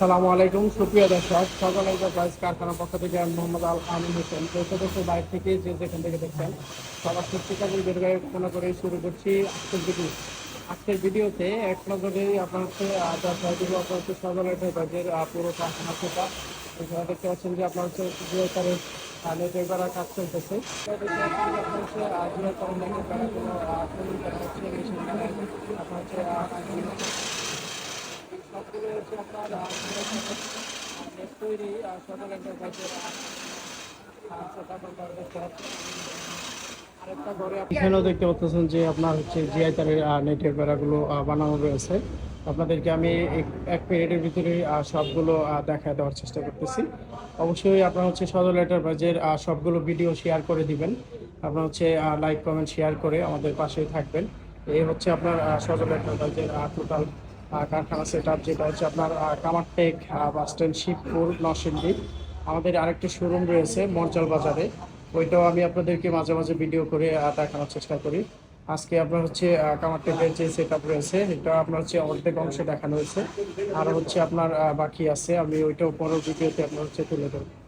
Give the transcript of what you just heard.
আসসালামু আলাইকুম সুপ্রিয় দর্শক, সকলের প্রাইস কারখানার পক্ষ থেকে আমি মোহাম্মদ আল আমিন হোসেন দেশের বাইরে থেকে যে যেখান থেকে দেখছেন সবার সুস্থতাকে দীর্ঘায়ু কামনা করে শুরু করছি আজকের ভিডিওতে এক নজরে আপনার হচ্ছে আপনার হচ্ছে সকলের বাজারের পুরো কারখানা সেটা এখানে দেখতে পাচ্ছেন যে আপনার হচ্ছে বৃহত্তরের নেটওয়ার্ক করার কাজ চলতেছে। আপনার হচ্ছে বৃহত্তর নেটওয়ার্ক করাগুলো তৈরি করা হচ্ছে মেশিন আপনার হচ্ছে সবগুলো হচ্ছে আপনার নেট তৈরি সকল এন্টারপ্রাইজের আরেকটা ঘরে এখানেও দেখতে পাচ্ছেন যে আপনার হচ্ছে জিআই তারের নেটের বেড়াগুলো বানানো রয়েছে। আপনাদেরকে আমি এক মিনিটের ভিতরে সবগুলো দেখা দেওয়ার চেষ্টা করতেছি। অবশ্যই আপনার হচ্ছে সজল এন্টারপ্রাইজের সবগুলো ভিডিও শেয়ার করে দিবেন। আপনার হচ্ছে লাইক কমেন্ট শেয়ার করে আমাদের পাশেই থাকবেন। এই হচ্ছে আপনার সজল এন্টারপ্রাইজের টোটাল কারখানা সেট আপ, যেটা হচ্ছে আপনার কামারটেক বাস স্ট্যান্ড, শিবপুর, নরসিংদী। আমাদের আরেকটি শোরুম রয়েছে মরজাল বাজারে, ওইটাও আমি আপনাদেরকে মাঝে মাঝে ভিডিও করে দেখানোর চেষ্টা করি। আজকে আপনার হচ্ছে কামারটেকের যে সেট আপ রয়েছে এটা আপনার হচ্ছে অর্ধেক অংশে দেখানো হয়েছে, আর হচ্ছে আপনার বাকি আছে, আমি ওইটাও পরের ভিডিওতে আপনার হচ্ছে তুলে ধরবো।